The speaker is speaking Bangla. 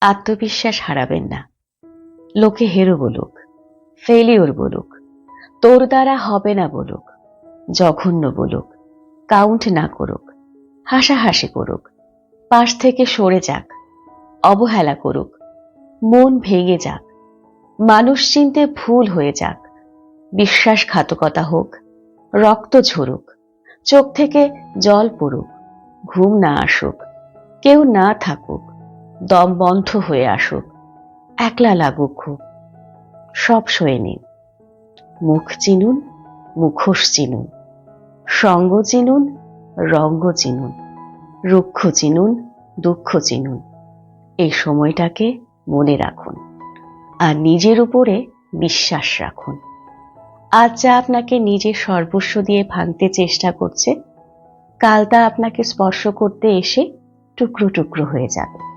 আত্মবিশ্বাস হারাবেন না। লোকে হেরো বলুক, ফেলিওর বলুক, তোর দ্বারা হবে না বলুক, জঘন্য বলুক, কাউন্ট না করুক, হাসাহাসি করুক, পাশ থেকে সরে যাক, অবহেলা করুক, মন ভেঙে যাক, মানুষ চিনতে ভুল হয়ে যাক, বিশ্বাসঘাতকতা হোক, রক্ত ঝরুক, চোখ থেকে জল পড়ুক, ঘুম না আসুক, কেউ না থাকুক, দম বন্ধ হয়ে আসুক, একলা লাগুক খুব, সব সয়ে নিন। মুখ চিনুন, মুখোশ চিনুন, সঙ্গ চিনুন, রঙ্গ চিনুন, রুক্ষ চিনুন, দুঃখ চিনুন। এই সময়টাকে মনে রাখুন আর নিজের উপরে বিশ্বাস রাখুন। আজ যা আপনাকে নিজের সর্বস্ব দিয়ে ভাঙতে চেষ্টা করছে, কাল তা আপনাকে স্পর্শ করতে এসে টুকরো টুকরো হয়ে যাবে।